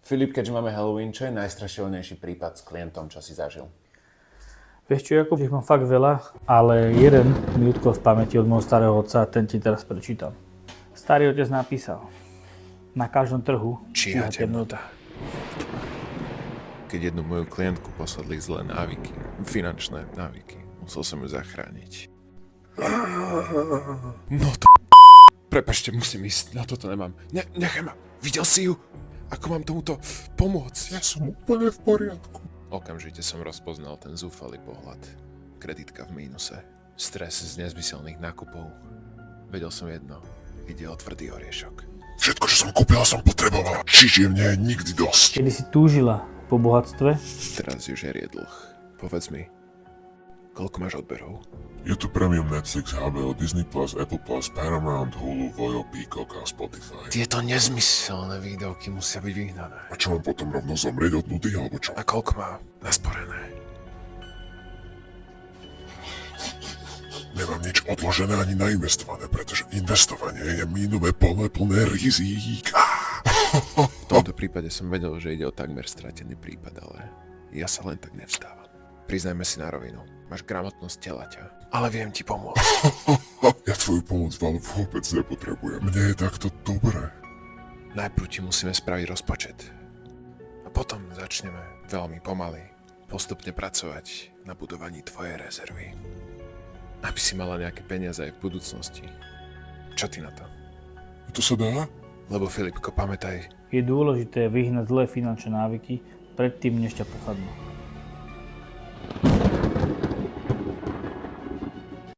Filip, keďže máme Halloween, čo je najstrašidelnejší prípad s klientom, čo si zažil? Vieš čo, Jakub, ich mám fakt veľa, ale jeden mi utkol v pamäti od môjho starého otca a ten ti teraz prečítam. Starý otec napísal, na každom trhu Číha temnota. Keď jednu moju klientku posadli zlé návyky, finančné návyky, musel som ju zachrániť. No to... Prepačte, musím ísť, na toto nemám. Nechaj ma, videl si ju? Ako mám tomuto pomôcť? Ja som úplne v poriadku. Okamžite som rozpoznal ten zúfalý pohľad. Kreditka v mínuse. Stres z nezmyselných nákupov. Vedel som jedno. Ide o tvrdý oriešok. Všetko, čo som kúpila, som potrebovala. Čiže mne je nikdy dosť. Kedy si túžila po bohatstve, Teraz ju žerie dlh. Povedz mi, koľko máš odberov? YouTube Premium, Netflix, HBO, Disney+, Apple+, Paramount, Hulu, Vojo, Peacock a Spotify. Tieto nezmyselné výdavky musia byť vyhnané. A čo mám potom rovno zomrieť od nudy, alebo čo? A koľko má nasporené? Nemám nič odložené ani nainvestované, pretože investovanie je mínové pole plné rizík. V tomto prípade som vedel, že ide o takmer stratený prípad, ale ja sa len tak nevstávam. Priznajme si na rovinu. Máš gramotnosť telaťa, ale viem ti pomôcť. Ja tvoju pomoc, Val, vôbec nepotrebujem. Mne je takto dobré. Najprv ti musíme spraviť rozpočet. A potom začneme veľmi pomaly postupne pracovať na budovaní tvojej rezervy. Aby si mala nejaké peniaze aj v budúcnosti. Čo ty na to? To sa dá? Lebo Filipko, pamätaj, je dôležité vyhnať zlé finančné návyky predtým, než ťa posadnú.